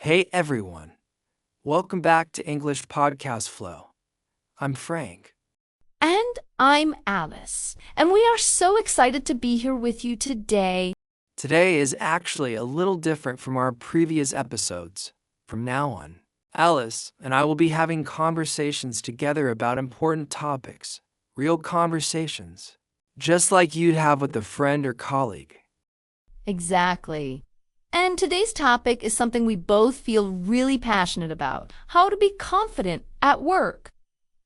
Hey everyone, welcome back to English Podcast Flow. I'm Frank. And I'm Alice, and we are so excited to be here with you today. Today is actually a little different from our previous episodes. From now on, Alice and I will be having conversations together about important topics, real conversations, just like you'd have with a friend or colleague. Exactly. And today's topic is something we both feel really passionate about: how to be confident at work,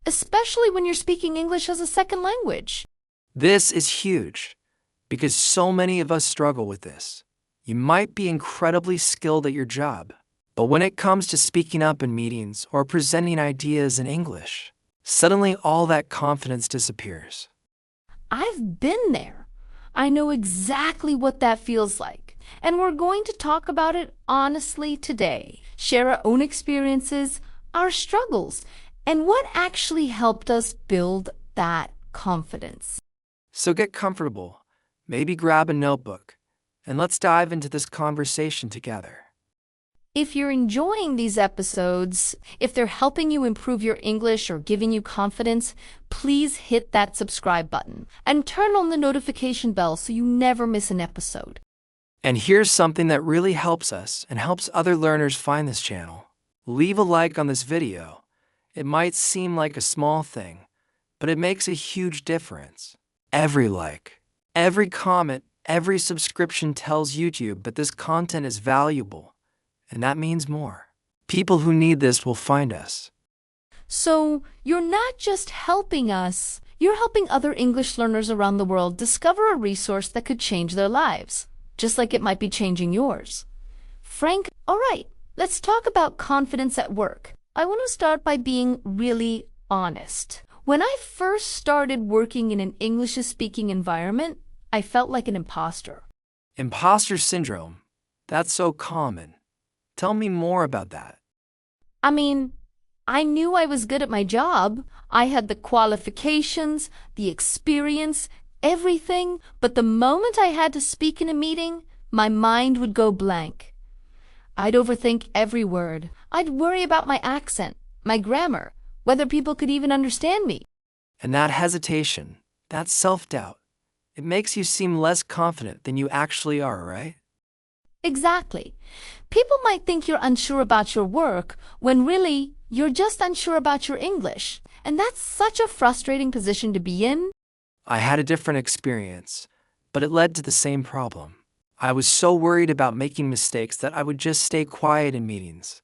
especially when you're speaking English as a second language. This is huge because so many of us struggle with this. You might be incredibly skilled at your job, but when it comes to speaking up in meetings or presenting ideas in English, suddenly all that confidence disappears. I've been there. I know exactly what that feels like, and we're going to talk about it honestly today, share our own experiences, our struggles, and what actually helped us build that confidence. So get comfortable, maybe grab a notebook, and let's dive into this conversation together. If you're enjoying these episodes, if they're helping you improve your English or giving you confidence, please hit that subscribe button and turn on the notification bell so you never miss an episode. And here's something that really helps us and helps other learners find this channel. Leave a like on this video. It might seem like a small thing, but it makes a huge difference. Every like, every comment, every subscription tells YouTube that this content is valuable, and that means more. People who need this will find us. So you're not just helping us, you're helping other English learners around the world discover a resource that could change their lives, just like it might be changing yours. Frank, all right, let's talk about confidence at work. I want to start by being really honest. When I first started working in an English-speaking environment, I felt like an imposter. Imposter syndrome. That's so common. Tell me more about that. I mean, I knew I was good at my job. I had the qualifications, the experience, everything, but the moment I had to speak in a meeting, my mind would go blank. I'd overthink every word. I'd worry about my accent, my grammar, whether people could even understand me. And that hesitation, that self-doubt, it makes you seem less confident than you actually are, right? Exactly. People might think you're unsure about your work when really you're just unsure about your English. And that's such a frustrating position to be in. I had a different experience, but it led to the same problem. I was so worried about making mistakes that I would just stay quiet in meetings.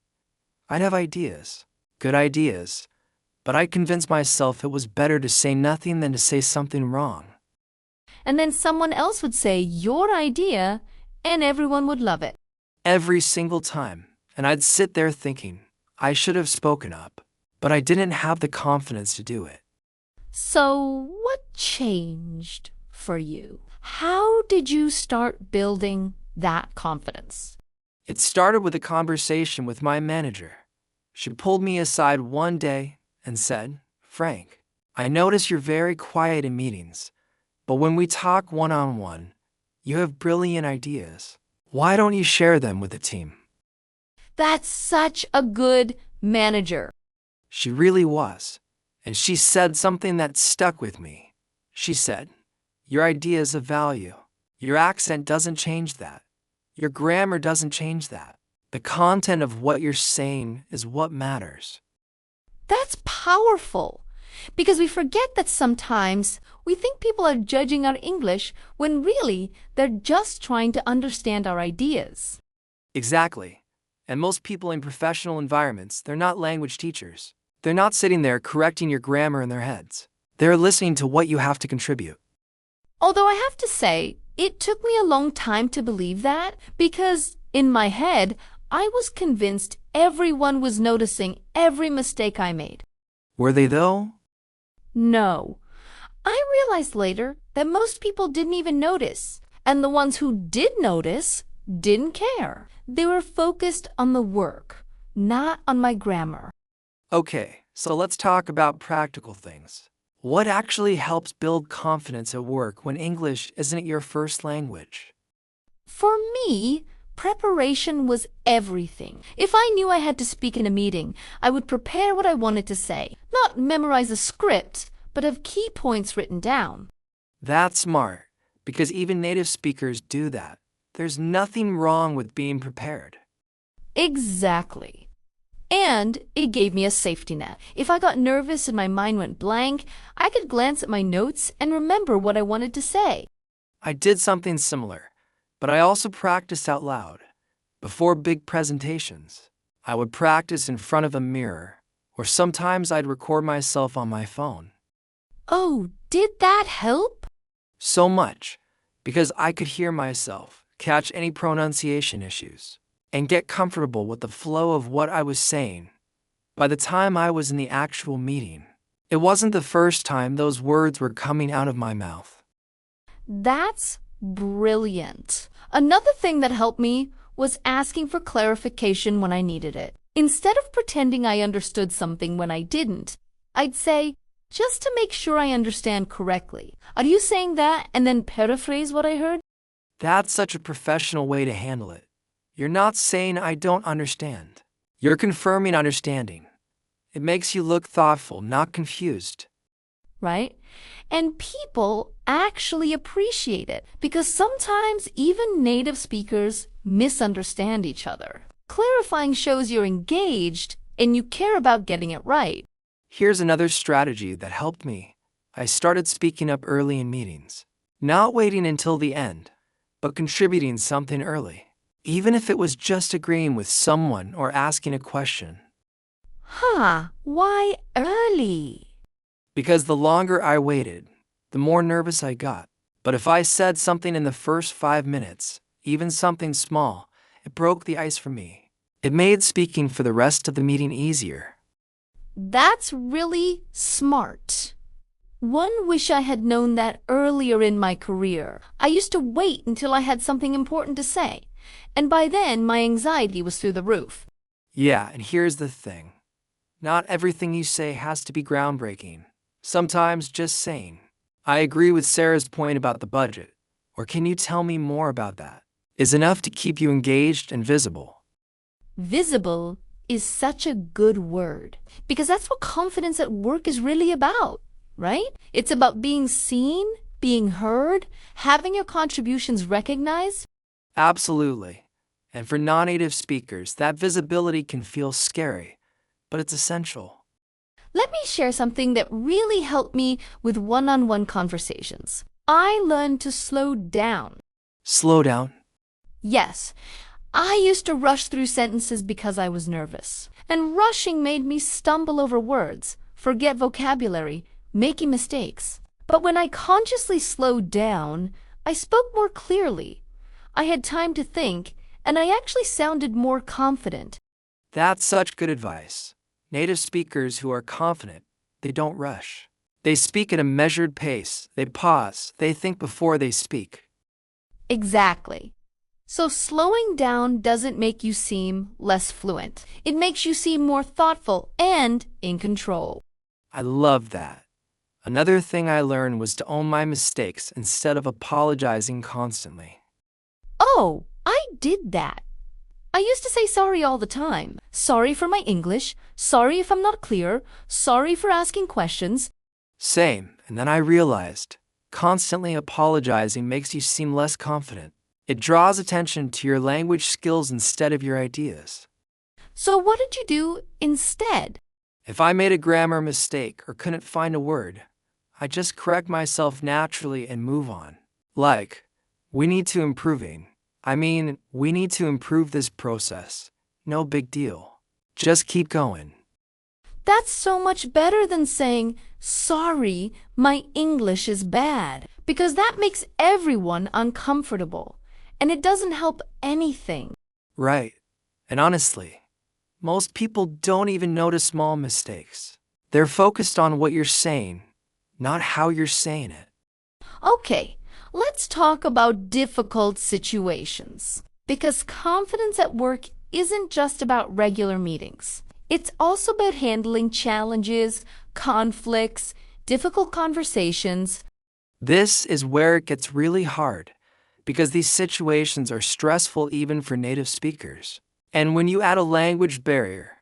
I'd have ideas, good ideas, but I convinced myself it was better to say nothing than to say something wrong. And then someone else would say your idea, and everyone would love it. Every single time, and I'd sit there thinking, I should have spoken up, but I didn't have the confidence to do it. So what changed for you? How did you start building that confidence? It started with a conversation with my manager. She pulled me aside one day and said, Frank, I notice you're very quiet in meetings, but when we talk one-on-one, you have brilliant ideas. Why don't you share them with the team? That's such a good manager. She really was, and she said something that stuck with me. She said, your idea is of value. Your accent doesn't change that. Your grammar doesn't change that. The content of what you're saying is what matters. That's powerful, because we forget that sometimes we think people are judging our English when really they're just trying to understand our ideas. Exactly. And most people in professional environments, they're not language teachers. They're not sitting there correcting your grammar in their heads. They're listening to what you have to contribute. Although I have to say, it took me a long time to believe that, because in my head, I was convinced everyone was noticing every mistake I made. Were they though? No. I realized later that most people didn't even notice, and the ones who did notice didn't care. They were focused on the work, not on my grammar. Okay, so let's talk about practical things. What actually helps build confidence at work when English isn't your first language? For me, Preparation was everything. If I knew I had to speak in a meeting, I would prepare what I wanted to say, not memorize a script, but have key points written down. That's smart, because even native speakers do that. There's nothing wrong with being prepared. Exactly. And it gave me a safety net. If I got nervous and my mind went blank, I could glance at my notes and remember what I wanted to say. I did something similar, but I also practiced out loud. Before big presentations, I would practice in front of a mirror, or sometimes I'd record myself on my phone. Oh, did that help? So much, because I could hear myself, catch any pronunciation issues, and get comfortable with the flow of what I was saying. By the time I was in the actual meeting, it wasn't the first time those words were coming out of my mouth. That's brilliant. Another thing that helped me was asking for clarification when I needed it. Instead of pretending I understood something when I didn't, I'd say, just to make sure I understand correctly. Are you saying that? And then paraphrase what I heard? That's such a professional way to handle it. You're not saying I don't understand. You're confirming understanding. It makes you look thoughtful, not confused. Right? And people actually appreciate it because sometimes even native speakers misunderstand each other. Clarifying shows you're engaged and you care about getting it right. Here's another strategy that helped me. I started speaking up early in meetings, not waiting until the end, but contributing something early, even if it was just agreeing with someone or asking a question. Why early? Because the longer I waited, the more nervous I got. But if I said something in the first 5 minutes, even something small, it broke the ice for me. It made speaking for the rest of the meeting easier. That's really smart. One wish I had known that earlier in my career. I used to wait until I had something important to say, and by then my anxiety was through the roof. Yeah, and here's the thing. Not everything you say has to be groundbreaking. Sometimes just saying, I agree with Sarah's point about the budget, or can you tell me more about that, is enough to keep you engaged and visible. Visible is such a good word because that's what confidence at work is really about, right? It's about being seen, being heard, having your contributions recognized. Absolutely. And for non-native speakers, that visibility can feel scary, but it's essential. Let me share something that really helped me with one-on-one conversations. I learned to slow down. Slow down. Yes, I used to rush through sentences because I was nervous. And rushing made me stumble over words, forget vocabulary, making mistakes. But when I consciously slowed down, I spoke more clearly. I had time to think, and I actually sounded more confident. That's such good advice. Native speakers who are confident, they don't rush. They speak at a measured pace. They pause. They think before they speak. Exactly. So slowing down doesn't make you seem less fluent. It makes you seem more thoughtful and in control. I love that. Another thing I learned was to own my mistakes instead of apologizing constantly. Oh, I did that. I used to say sorry all the time. Sorry for my English. Sorry if I'm not clear. Sorry for asking questions. Same, and then I realized, constantly apologizing makes you seem less confident. It draws attention to your language skills instead of your ideas. So what did you do instead? If I made a grammar mistake or couldn't find a word, I just correct myself naturally and move on. Like, we need to improve this process. No big deal. Just keep going. That's so much better than saying, sorry, my English is bad, because that makes everyone uncomfortable, and it doesn't help anything. Right. And honestly, most people don't even notice small mistakes. They're focused on what you're saying, not how you're saying it. Okay, let's talk about difficult situations, because confidence at work isn't just about regular meetings. It's also about handling challenges, conflicts, difficult conversations. This is where it gets really hard, because these situations are stressful even for native speakers. And when you add a language barrier,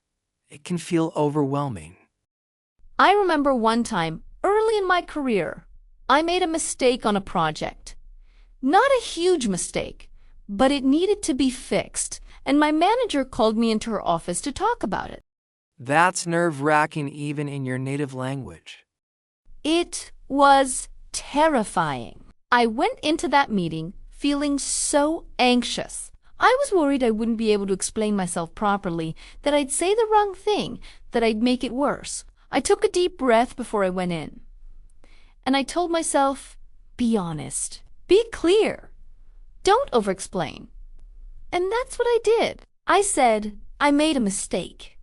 it can feel overwhelming. I remember one time, early in my career, I made a mistake on a project. Not a huge mistake, but it needed to be fixed, and my manager called me into her office to talk about it. That's nerve-wracking even in your native language. It was terrifying. I went into that meeting feeling so anxious. I was worried I wouldn't be able to explain myself properly, that I'd say the wrong thing, that I'd make it worse. I took a deep breath before I went in. And I told myself, be honest, be clear, don't over-explain. And that's what I did. I said, I made a mistake.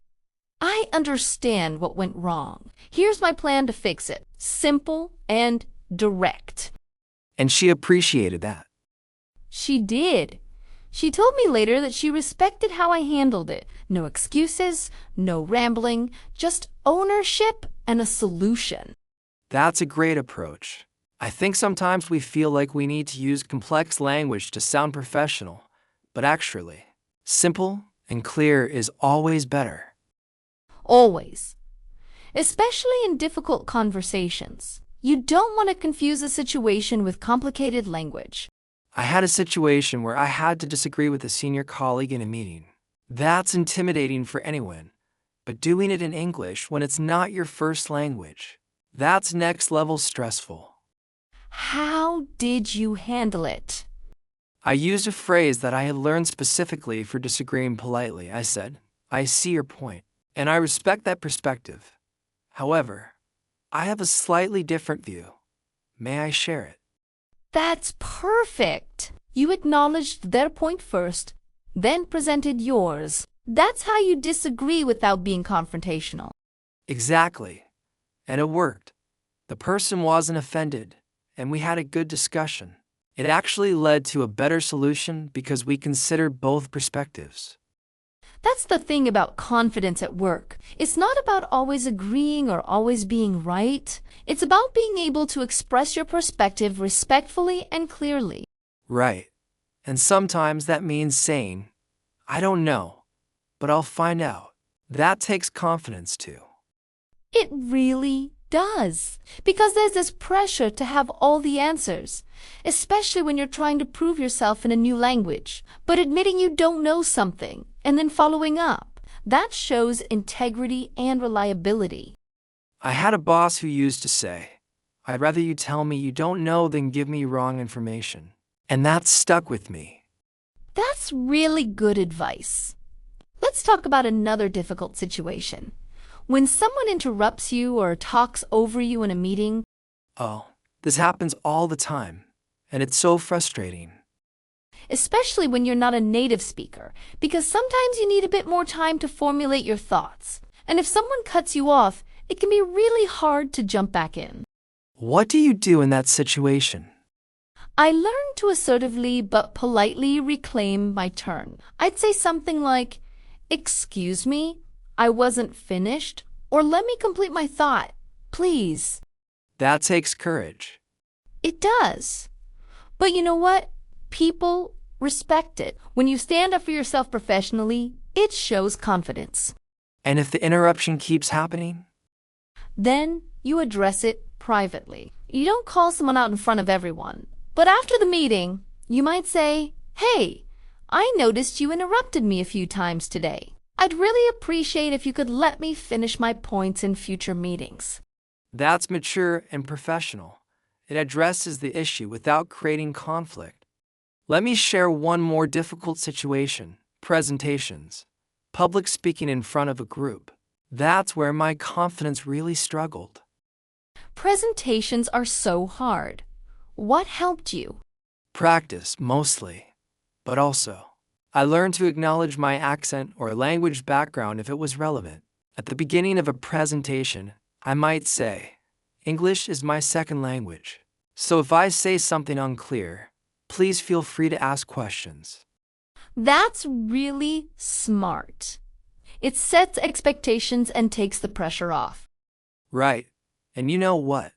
I understand what went wrong. Here's my plan to fix it. Simple and direct. And she appreciated that. She did. She told me later that she respected how I handled it. No excuses, no rambling, just ownership and a solution. That's a great approach. I think sometimes we feel like we need to use complex language to sound professional, but actually, simple and clear is always better. Always. Especially in difficult conversations. You don't want to confuse a situation with complicated language. I had a situation where I had to disagree with a senior colleague in a meeting. That's intimidating for anyone, but doing it in English when it's not your first language, that's next level stressful. How did you handle it? I used a phrase that I had learned specifically for disagreeing politely. I said, I see your point, and I respect that perspective. However, I have a slightly different view. May I share it? That's perfect. You acknowledged their point first, then presented yours. That's how you disagree without being confrontational. Exactly. And it worked. The person wasn't offended, and we had a good discussion. It actually led to a better solution because we considered both perspectives. That's the thing about confidence at work. It's not about always agreeing or always being right. It's about being able to express your perspective respectfully and clearly. Right. And sometimes that means saying, I don't know, but I'll find out. That takes confidence too. It really does. Because there's this pressure to have all the answers, especially when you're trying to prove yourself in a new language. But admitting you don't know something and then following up, that shows integrity and reliability. I had a boss who used to say, I'd rather you tell me you don't know than give me wrong information. And that stuck with me. That's really good advice. Let's talk about another difficult situation. When someone interrupts you or talks over you in a meeting. Oh, this happens all the time, and it's so frustrating. Especially when you're not a native speaker, because sometimes you need a bit more time to formulate your thoughts. And if someone cuts you off, it can be really hard to jump back in. What do you do in that situation? I learned to assertively but politely reclaim my turn. I'd say something like, "Excuse me, I wasn't finished," or "Let me complete my thought, please." That takes courage. It does. But you know what? People respect it. When you stand up for yourself professionally, it shows confidence. And if the interruption keeps happening? Then you address it privately. You don't call someone out in front of everyone. But after the meeting, you might say, "Hey, I noticed you interrupted me a few times today. I'd really appreciate if you could let me finish my points in future meetings." That's mature and professional. It addresses the issue without creating conflict. Let me share one more difficult situation: presentations. Public speaking in front of a group. That's where my confidence really struggled. Presentations are so hard. What helped you? Practice, mostly. But also, I learned to acknowledge my accent or language background if it was relevant. At the beginning of a presentation, I might say, English is my second language. So if I say something unclear, please feel free to ask questions. That's really smart. It sets expectations and takes the pressure off. Right. And you know what?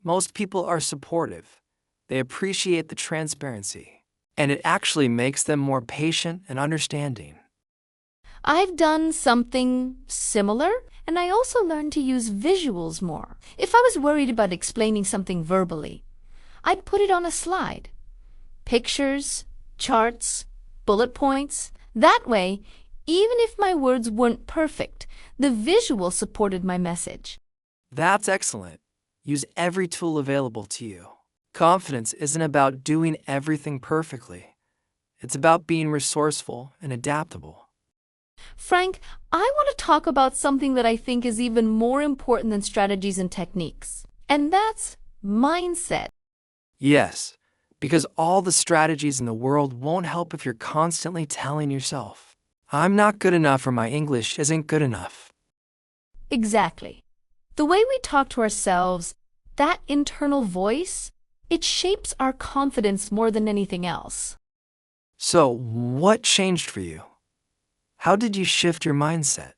Most people are supportive. They appreciate the transparency. and it actually makes them more patient and understanding. I've done something similar, and I also learned to use visuals more. If I was worried about explaining something verbally, I'd put it on a slide. Pictures, charts, bullet points. That way, even if my words weren't perfect, the visual supported my message. That's excellent. Use every tool available to you. Confidence isn't about doing everything perfectly. It's about being resourceful and adaptable. Frank, I want to talk about something that I think is even more important than strategies and techniques, and that's mindset. Yes, because all the strategies in the world won't help if you're constantly telling yourself, I'm not good enough or my English isn't good enough. Exactly. The way we talk to ourselves, that internal voice, it shapes our confidence more than anything else. So, what changed for you? How did you shift your mindset?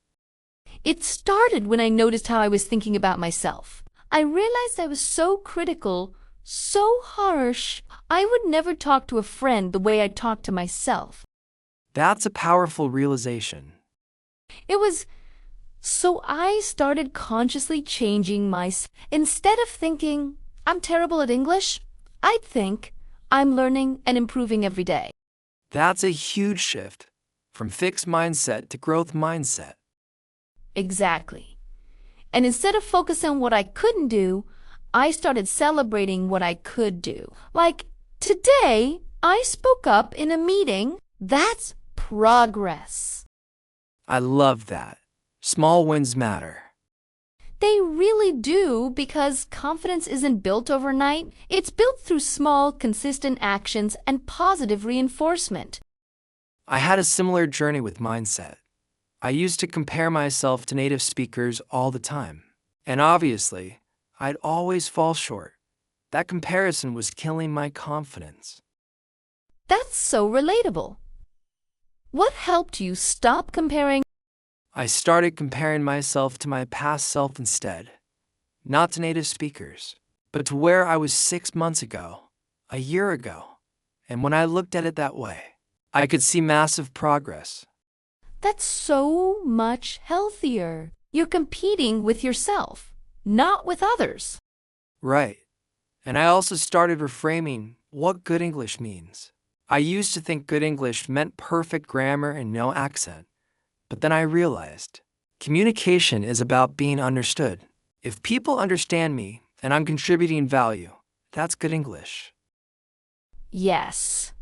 It started when I noticed how I was thinking about myself. I realized I was so critical, so harsh. I would never talk to a friend the way I talked to myself. That's a powerful realization. So I started consciously changing instead of thinking, I'm terrible at English, I'd think, I'm learning and improving every day. That's a huge shift from fixed mindset to growth mindset. Exactly. And instead of focusing on what I couldn't do, I started celebrating what I could do. Like today, I spoke up in a meeting. That's progress. I love that. Small wins matter. They really do, because confidence isn't built overnight. It's built through small, consistent actions and positive reinforcement. I had a similar journey with mindset. I used to compare myself to native speakers all the time. And obviously, I'd always fall short. That comparison was killing my confidence. That's so relatable. What helped you stop comparing? I started comparing myself to my past self instead. Not to native speakers, but to where I was 6 months ago, a year ago. And when I looked at it that way, I could see massive progress. That's so much healthier. You're competing with yourself, not with others. Right. And I also started reframing what good English means. I used to think good English meant perfect grammar and no accent. But then I realized communication is about being understood. If people understand me and I'm contributing value, that's good English. Yes.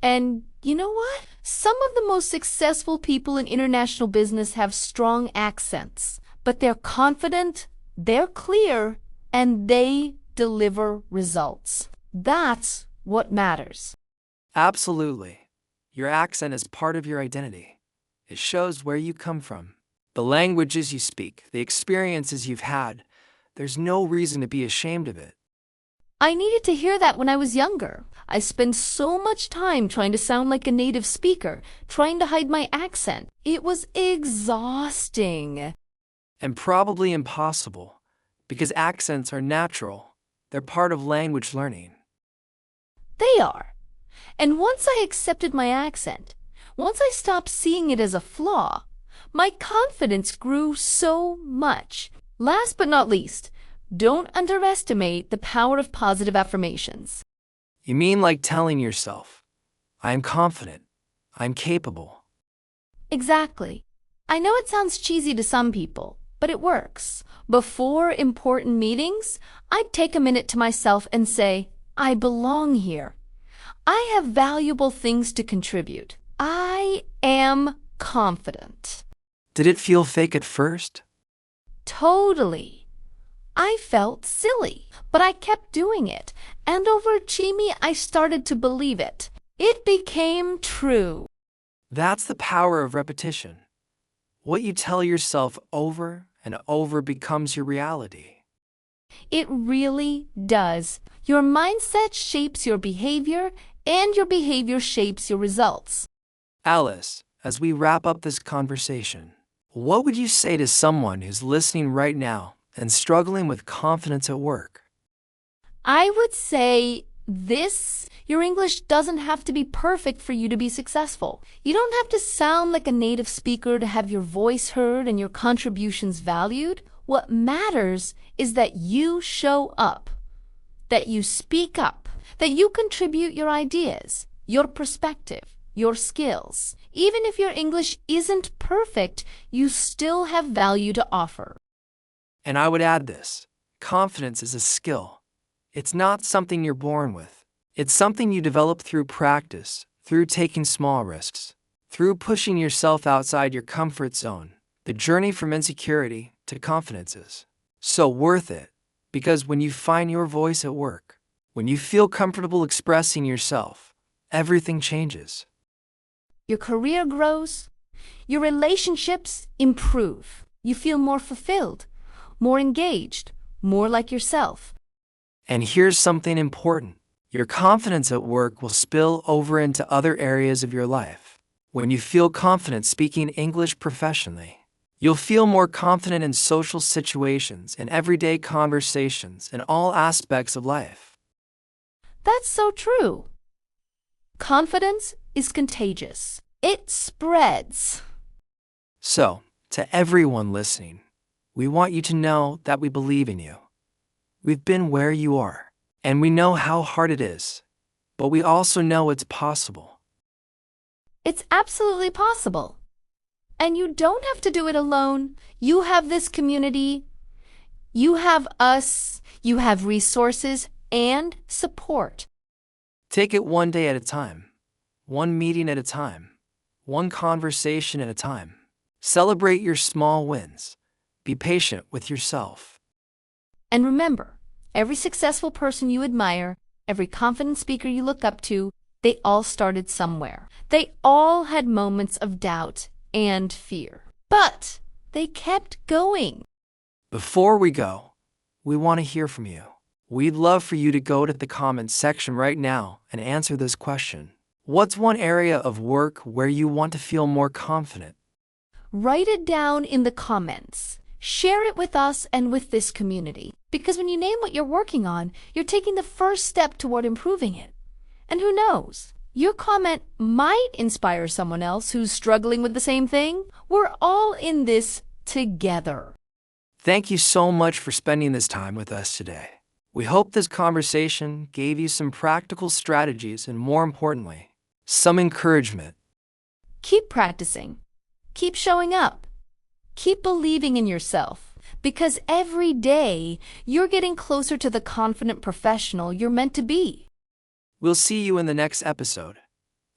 And you know what? Some of the most successful people in international business have strong accents, but they're confident, they're clear, and they deliver results. That's what matters. Absolutely. Your accent is part of your identity. It shows where you come from, the languages you speak, the experiences you've had. There's no reason to be ashamed of it. I needed to hear that when I was younger. I spent so much time trying to sound like a native speaker, trying to hide my accent. It was exhausting. And probably impossible, because accents are natural. They're part of language learning. They are. And once I accepted my accent, once I stopped seeing it as a flaw, my confidence grew so much. Last but not least, don't underestimate the power of positive affirmations. You mean like telling yourself, I'm confident, I'm capable. Exactly. I know it sounds cheesy to some people, but it works. Before important meetings, I'd take a minute to myself and say, I belong here. I have valuable things to contribute. I am confident. Did it feel fake at first? Totally. I felt silly, but I kept doing it, and over Jimmy, I started to believe it. It became true. That's the power of repetition. What you tell yourself over and over becomes your reality. It really does. Your mindset shapes your behavior, and your behavior shapes your results. Alice, as we wrap up this conversation, what would you say to someone who's listening right now and struggling with confidence at work? I would say your English doesn't have to be perfect for you to be successful. You don't have to sound like a native speaker to have your voice heard and your contributions valued. What matters is that you show up, that you speak up, that you contribute your ideas, your perspective, your skills. Even if your English isn't perfect, you still have value to offer. And I would add this: confidence is a skill. It's not something you're born with. It's something you develop through practice, through taking small risks, through pushing yourself outside your comfort zone. The journey from insecurity to confidence is so worth it, because when you find your voice at work, when you feel comfortable expressing yourself, everything changes. Your career grows, your relationships improve, you feel more fulfilled, more engaged, more like yourself. And here's something important: your confidence at work will spill over into other areas of your life. When you feel confident speaking English professionally, you'll feel more confident in social situations and everyday conversations in all aspects of life. That's so true. Confidence is contagious. It spreads. So, to everyone listening, we want you to know that we believe in you. We've been where you are, and we know how hard it is, but we also know it's possible. It's absolutely possible. And you don't have to do it alone. You have this community. You have us. You have resources and support. Take it one day at a time, one meeting at a time, one conversation at a time. Celebrate your small wins. Be patient with yourself. And remember, every successful person you admire, every confident speaker you look up to, they all started somewhere. They all had moments of doubt and fear, but they kept going. Before we go, we want to hear from you. We'd love for you to go to the comments section right now and answer this question. What's one area of work where you want to feel more confident? Write it down in the comments. Share it with us and with this community. Because when you name what you're working on, you're taking the first step toward improving it. And who knows? Your comment might inspire someone else who's struggling with the same thing. We're all in this together. Thank you so much for spending this time with us today. We hope this conversation gave you some practical strategies and, more importantly, some encouragement. Keep practicing. Keep showing up. Keep believing in yourself, because every day you're getting closer to the confident professional you're meant to be. We'll see you in the next episode.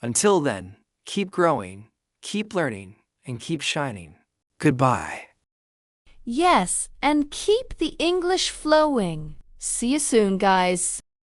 Until then, keep growing, keep learning, and keep shining. Goodbye. Yes, and keep the English flowing. See you soon, guys.